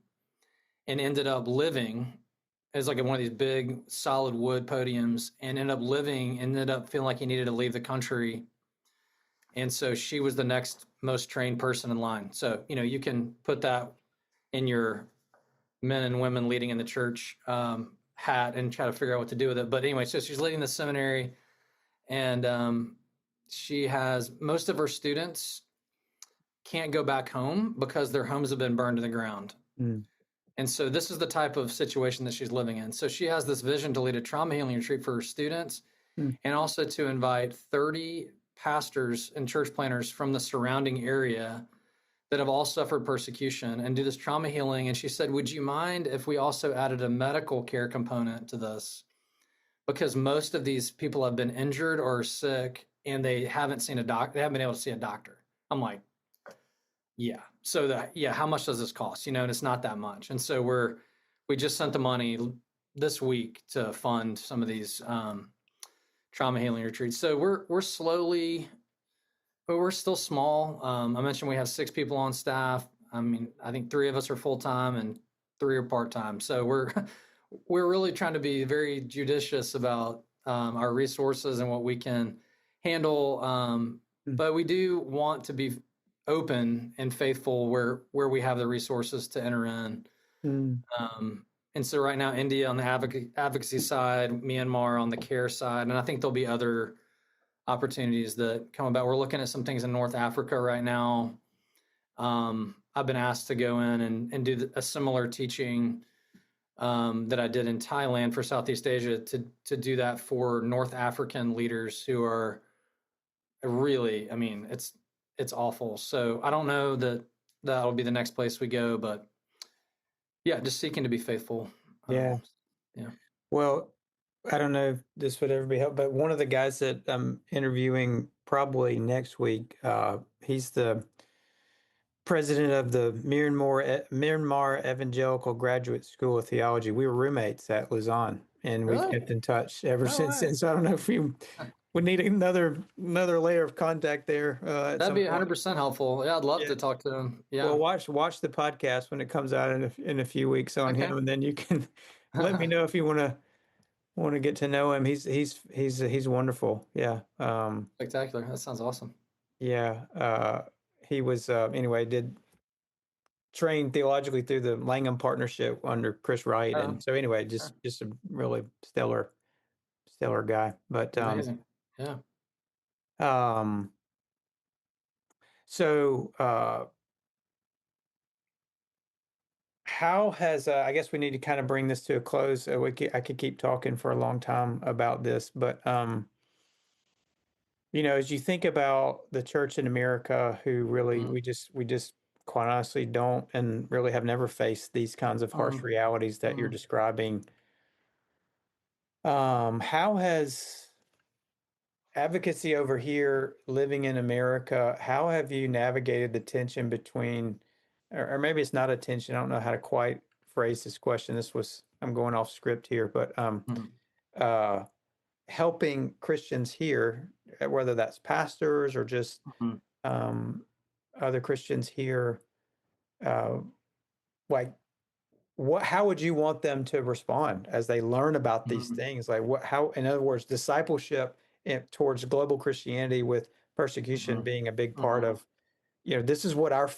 and ended up living as like one of these big solid wood podiums, and ended up feeling like he needed to leave the country. And so she was the next most trained person in line. So, you can put that in your men and women leading in the church hat and try to figure out what to do with it. But anyway, so she's leading the seminary, and she has most of her students can't go back home because their homes have been burned to the ground. Mm. And so this is the type of situation that she's living in. So she has this vision to lead a trauma healing retreat for her students, and also to invite 30 pastors and church planners from the surrounding area that have all suffered persecution and do this trauma healing. And she said, would you mind if we also added a medical care component to this? Because most of these people have been injured or sick, and they haven't seen a doctor. They haven't been able to see a doctor. I'm like, yeah. So how much does this cost? And it's not that much. And so we just sent the money this week to fund some of these trauma healing retreats. So we're slowly, but we're still small. I mentioned we have 6 people on staff. I mean, I think 3 of us are full-time and 3 are part-time. So we're really trying to be very judicious about our resources and what we can handle. But we do want to be open and faithful where we have the resources to enter in. And so right now, India on the advocacy side, Myanmar on the care side, and I think there'll be other opportunities that come about. We're looking at some things in North Africa right now. I've been asked to go in and do a similar teaching that I did in Thailand for Southeast Asia to do that for North African leaders who are really, I mean, it's awful. So I don't know that that'll be the next place we go, but yeah, just seeking to be faithful. Yeah. Yeah. Well, I don't know if this would ever be helpful, but one of the guys that I'm interviewing probably next week, he's the president of the Myanmar Evangelical Graduate School of Theology. We were roommates at Lausanne, and we've Really? kept in touch ever No since way. then. So I don't know if we would need another layer of contact there at That'd some be point. 100% helpful. Yeah, I'd love Yeah. to talk to him. Yeah. Well, watch the podcast when it comes out in a few weeks on Okay. him, and then you can let me know if you want to get to know him. He's wonderful. Yeah. Spectacular. That sounds awesome. Yeah. He was anyway, did train theologically through the Langham Partnership under Chris Wright, and so anyway, just a really stellar guy. But Amazing. Yeah. So how has I guess we need to kind of bring this to a close. I could keep talking for a long time about this, but as you think about the church in America, who really we just quite honestly don't and really have never faced these kinds of harsh realities that you're describing. How has advocacy over here, living in America, how have you navigated the tension between, or maybe it's not a tension, I don't know how to quite phrase this question. I'm going off script here, but helping Christians here, whether that's pastors or just other Christians here, like how would you want them to respond as they learn about these things? Like how, in other words, discipleship towards global Christianity with persecution being a big part of, this is what our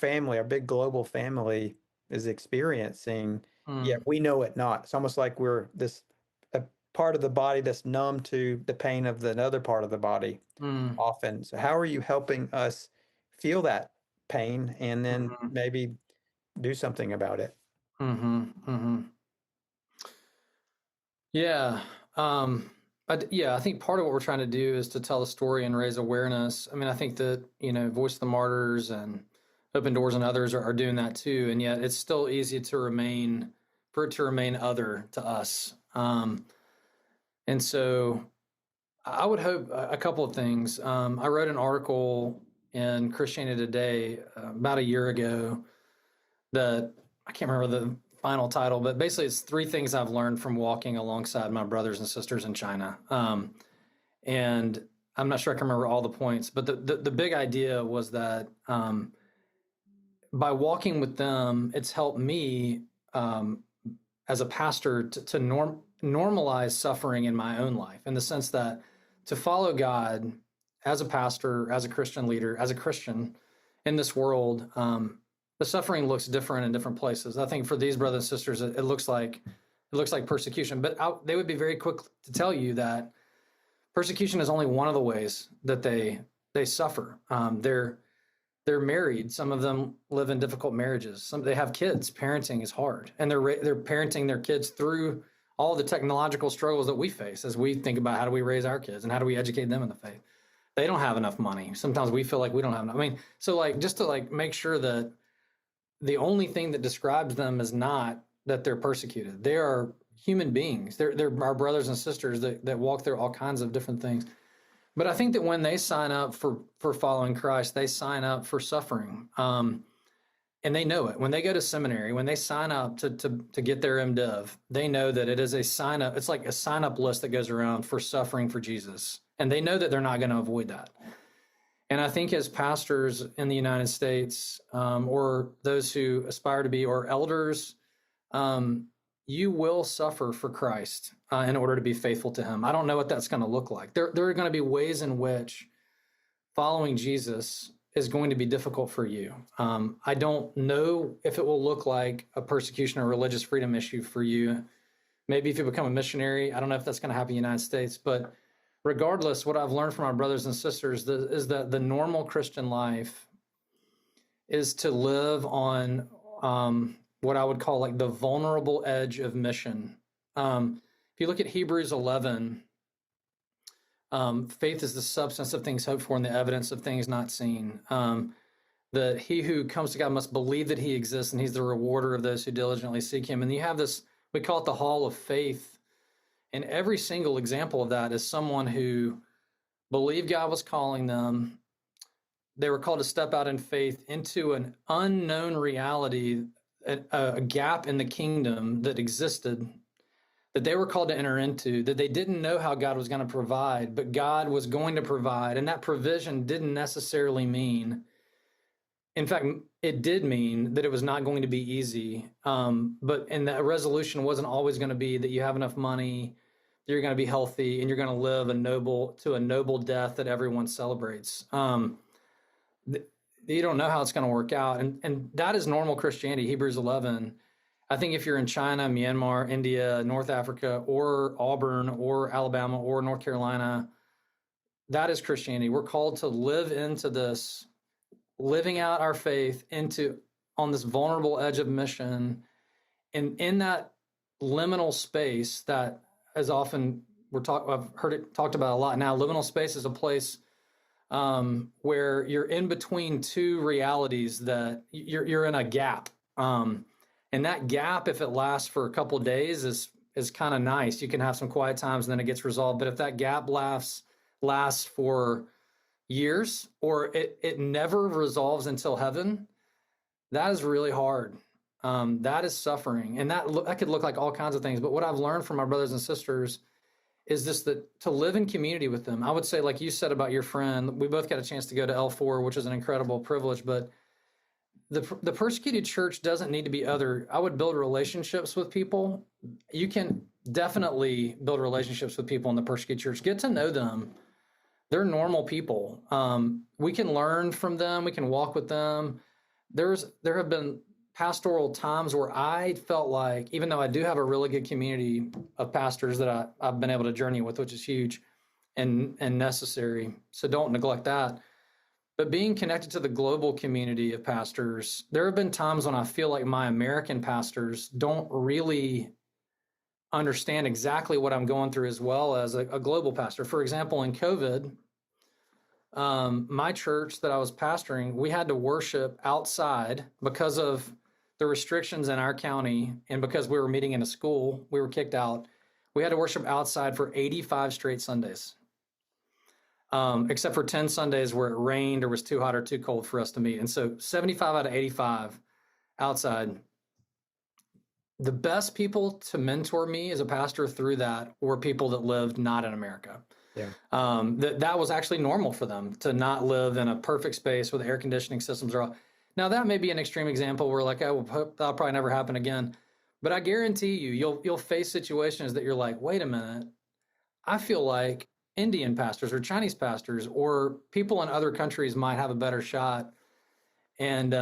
big global family is experiencing. Yet we know it not. It's almost like we're a part of the body that's numb to the pain of another part of the body often. So how are you helping us feel that pain and then maybe do something about it? Yeah. I think part of what we're trying to do is to tell the story and raise awareness. I mean, I think that, Voice of the Martyrs and Open Doors and others are doing that too. And yet it's still easy for it to remain other to us. And so I would hope a couple of things. I wrote an article in Christianity Today about a year ago that I can't remember the final title, but basically it's 3 things I've learned from walking alongside my brothers and sisters in China. And I'm not sure I can remember all the points, but the big idea was that by walking with them, it's helped me as a pastor to normalize suffering in my own life, in the sense that to follow God as a pastor, as a Christian leader, as a Christian in this world, the suffering looks different in different places. I think for these brothers and sisters, it looks like persecution, but they would be very quick to tell you that persecution is only one of the ways that they suffer. They're married. Some of them live in difficult marriages. They have kids. Parenting is hard, and they're parenting their kids through all the technological struggles that we face as we think about how do we raise our kids and how do we educate them in the faith. They don't have enough money. Sometimes we feel like we don't have enough. I mean, so like just to like make sure that the only thing that describes them is not that they're persecuted. They are human beings. They're our brothers and sisters that walk through all kinds of different things. But I think that when they sign up for following Christ, they sign up for suffering. And they know it. When they go to seminary, when they sign up to get their MDiv, they know that it is a sign up. It's like a sign up list that goes around for suffering for Jesus. And they know that they're not going to avoid that. And I think as pastors in the United States, or those who aspire to be, or elders, you will suffer for Christ in order to be faithful to him. I don't know what that's going to look like. There are going to be ways in which following Jesus is going to be difficult for you. I don't know if it will look like a persecution or religious freedom issue for you. Maybe if you become a missionary, I don't know if that's going to happen in the United States, but regardless, what I've learned from our brothers and sisters is that the normal Christian life is to live on what I would call like the vulnerable edge of mission. If you look at Hebrews 11, faith is the substance of things hoped for and the evidence of things not seen. That he who comes to God must believe that he exists and he's the rewarder of those who diligently seek him. And you have this, we call it the hall of faith. And every single example of that is someone who believed God was calling them. They were called to step out in faith into an unknown reality, a gap in the kingdom that existed, that they were called to enter into, that they didn't know how God was going to provide, but God was going to provide. And that provision didn't necessarily mean, in fact, it did mean that it was not going to be easy. And that resolution wasn't always going to be that you have enough money, you're going to be healthy, and you're going to live a noble death that everyone celebrates. You don't know how it's going to work out. And that is normal Christianity, Hebrews 11. I think if you're in China, Myanmar, India, North Africa, or Auburn, or Alabama, or North Carolina, that is Christianity. We're called to live into this, living out our faith on this vulnerable edge of mission. And in that liminal space that as often I've heard it talked about a lot now, liminal space is a place where you're in between two realities, that you're in a gap. And that gap, if it lasts for a couple of days, is kind of nice. You can have some quiet times and then it gets resolved. But if that gap lasts for years, or it never resolves until heaven, that is really hard. That is suffering. And that could look like all kinds of things. But what I've learned from my brothers and sisters is this, that to live in community with them. I would say, like you said about your friend, we both got a chance to go to L4, which is an incredible privilege, but the persecuted church doesn't need to be I would build relationships with people. You can definitely build relationships with people in the persecuted church. Get to know them. They're normal people. We can learn from them. We can walk with them. There have been pastoral times where I felt like, even though I do have a really good community of pastors that I've been able to journey with, which is huge and necessary, so don't neglect that. But being connected to the global community of pastors, there have been times when I feel like my American pastors don't really understand exactly what I'm going through as well as a global pastor. For example, in COVID, my church that I was pastoring, we had to worship outside because of the restrictions in our county, and because we were meeting in a school, we were kicked out. We had to worship outside for 85 straight Sundays. Except for 10 Sundays where it rained or was too hot or too cold for us to meet. And so 75 out of 85 outside. The best people to mentor me as a pastor through that were people that lived not in America. Yeah. That was actually normal for them to not live in a perfect space with air conditioning systems. Now that may be an extreme example where like, that'll probably never happen again. But I guarantee you'll face situations that you're like, wait a minute, I feel like Indian pastors or Chinese pastors or people in other countries might have a better shot. And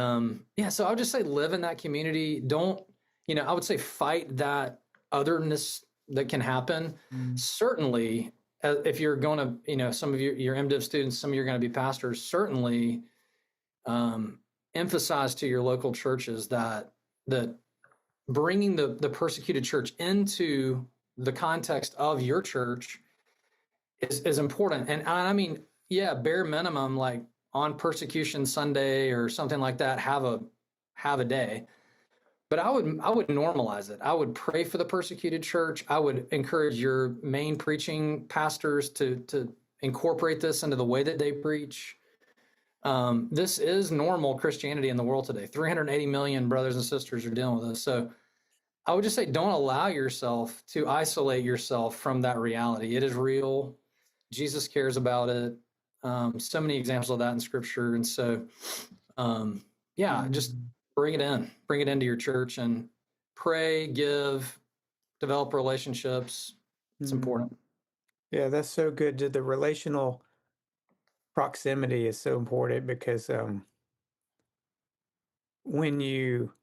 yeah, so I would just say live in that community. Don't, I would say fight that otherness that can happen. Mm. Certainly, if you're going to, some of your MDiv students, some of you are going to be pastors, certainly um, emphasize to your local churches that bringing the persecuted church into the context of your church is important. And I mean, yeah, bare minimum, like on persecution Sunday or something like that, have a day. But I would normalize it. I would pray for the persecuted church. I would encourage your main preaching pastors to incorporate this into the way that they preach. This is normal Christianity in the world today. 380 million brothers and sisters are dealing with this. So I would just say, don't allow yourself to isolate yourself from that reality. It is real. Jesus cares about it. So many examples of that in Scripture, and so yeah, just Mm. bring it into your church, and pray, give, develop relationships. It's Mm. important. Yeah, that's so good. The relational proximity is so important because when you,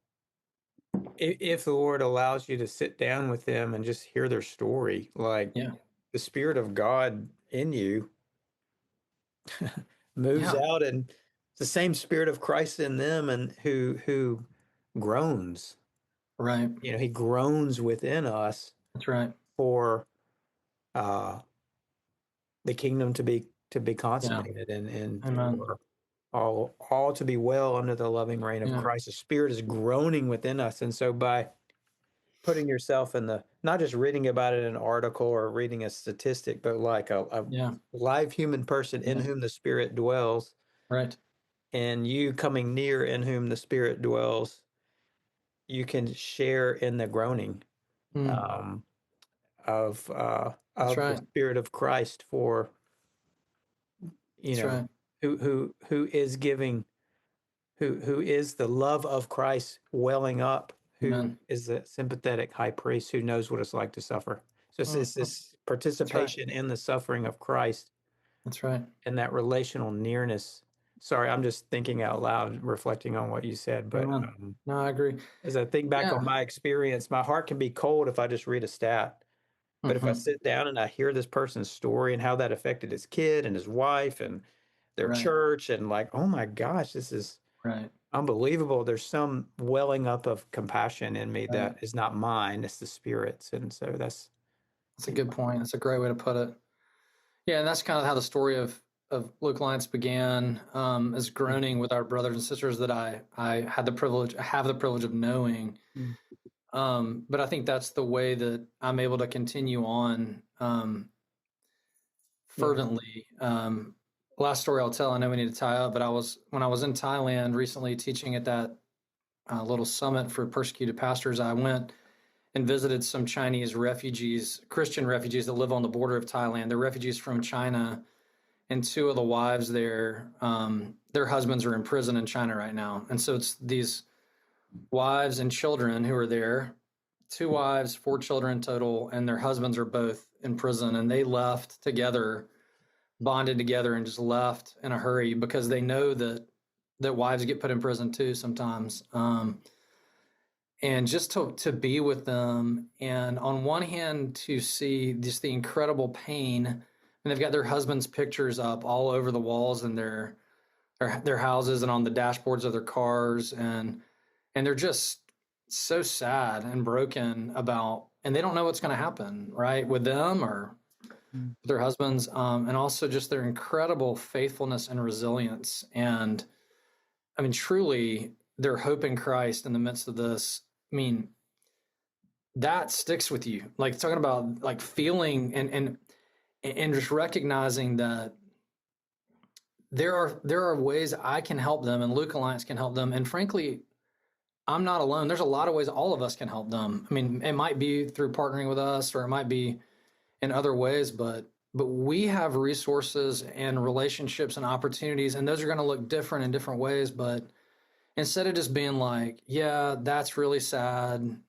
if the Lord allows you to sit down with them and just hear their story, like Yeah, the Spirit of God in you moves yeah, out, and it's the same Spirit of Christ in them, and who groans. right. He groans within us That's right. for uh, the kingdom to be Yeah, consummated, and amen. for all to be well under the loving reign of Yeah, Christ. The Spirit is groaning within us, and so by putting yourself in the, not just reading about it in an article or reading a statistic, but like a yeah, live human person in yeah, whom the Spirit dwells, right. and you coming near in whom the Spirit dwells, you can share in the groaning Mm, um, that's of the right. Spirit of Christ for you That's know right. who is giving, who is the love of Christ welling up, who Amen. is the sympathetic high priest who knows what it's like to suffer. So it's this That's right. participation in the suffering of Christ That's right. and that relational nearness. Sorry, I'm just thinking out loud, reflecting on what you said. But Amen. No, I agree. as I think back on Yeah. my experience, my heart can be cold if I just read a stat. But if I Hmm. sit down and I hear this person's story and how that affected his kid and his wife and their Right. church, and like, oh my gosh, this is Right. unbelievable. There's some welling up of compassion in me Right. that is not mine, it's the Spirit's. And so that's, I That's a think, good point. That's a great way to put it. Yeah, and that's kind of how the story of Luke Alliance began, as groaning with our brothers and sisters that I have the privilege of knowing. mm, But I think that's the way that I'm able to continue on yeah. fervently. Last story I'll tell. I know we need to tie up, but when I was in Thailand recently teaching at that little summit for persecuted pastors. I went and visited some Chinese refugees, Christian refugees that live on the border of Thailand. They're refugees from China, and two of the wives there, their husbands are in prison in China right now. And so it's these wives and children who are there, two wives, four children total, and their husbands are both in prison. And they left together, bonded together, and just left in a hurry because they know that wives get put in prison too sometimes. And just to be with them, and on one hand to see just the incredible pain, and they've got their husbands' pictures up all over the walls in their houses and on the dashboards of their cars, and they're just so sad and broken about, and they don't know what's going to happen, right, with them or Mm. with their husbands, and also just their incredible faithfulness and resilience, and I mean truly their hope in Christ in the midst of this. I mean, that sticks with you. Like talking about like feeling and just recognizing that there are ways I can help them and Luke Alliance can help them. And frankly, I'm not alone. There's a lot of ways all of us can help them. I mean, it might be through partnering with us or it might be in other ways, but we have resources and relationships and opportunities, and those are going to look different in different ways. But instead of just being like, yeah, that's really sad,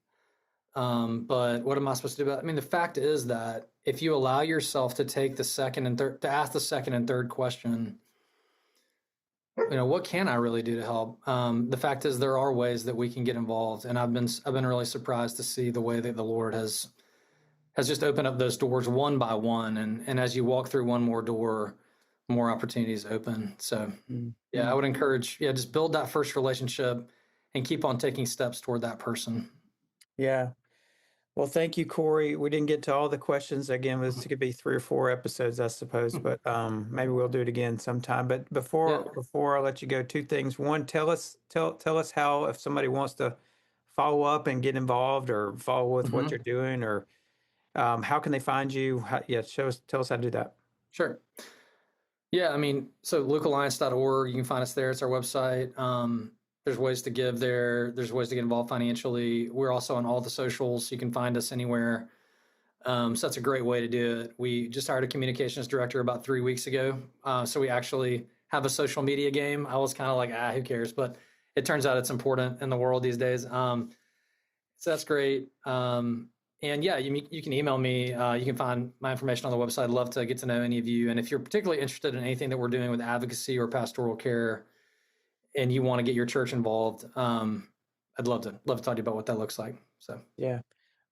but what am I supposed to do about it? I mean, the fact is that if you allow yourself to take the second and third, to ask the second and third question, what can I really do to help? The fact is, there are ways that we can get involved, and I've been really surprised to see the way that the Lord has just opened up those doors one by one, and as you walk through one more door, more opportunities open. So, yeah, I would encourage, just build that first relationship and keep on taking steps toward that person. Yeah. Well, thank you, Corey. We didn't get to all the questions. Again, this could be 3 or 4 episodes, I suppose, but maybe we'll do it again sometime. But Yeah. before I let you go, 2 things. One, tell us how, if somebody wants to follow up and get involved or follow with what Mhm. you're doing, or how can they find you? Tell us how to do that. Sure. Yeah, I mean, so lukealliance.org, you can find us there. It's our website. There's ways to give there. There's ways to get involved financially. We're also on all the socials. You can find us anywhere. So that's a great way to do it. We just hired a communications director about 3 weeks ago. So we actually have a social media game. I was kind of like, who cares? But it turns out it's important in the world these days. So that's great. And yeah, you can email me. You can find my information on the website. I'd love to get to know any of you. And if you're particularly interested in anything that we're doing with advocacy or pastoral care, and you want to get your church involved, I'd love to talk to you about what that looks like. So Yeah.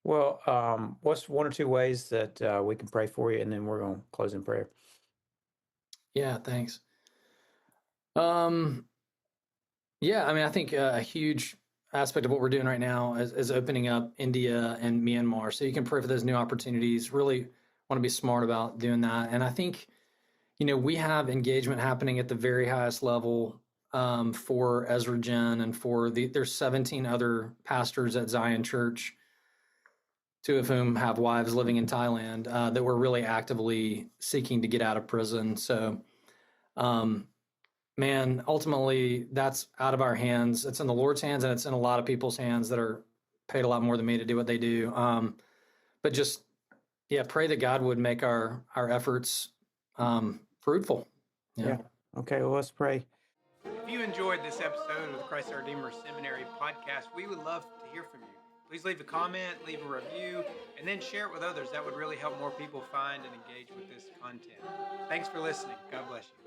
Well, what's 1 or 2 ways that we can pray for you, and then we're going to close in prayer. yeah, thanks. Um, yeah, I mean, I think a huge aspect of what we're doing right now is opening up India and Myanmar. So you can pray for those new opportunities. Really want to be smart about doing that. And I think, we have engagement happening at the very highest level for Ezra Gen and there's 17 other pastors at Zion Church, 2 of whom have wives living in Thailand, that we're really actively seeking to get out of prison. So, man, ultimately that's out of our hands. It's in the Lord's hands, and it's in a lot of people's hands that are paid a lot more than me to do what they do. But just, pray that God would make our efforts fruitful. Yeah. Okay, well, let's pray. If you enjoyed this episode of the Christ Our Redeemer Seminary podcast, we would love to hear from you. Please leave a comment, leave a review, and then share it with others. That would really help more people find and engage with this content. Thanks for listening. God bless you.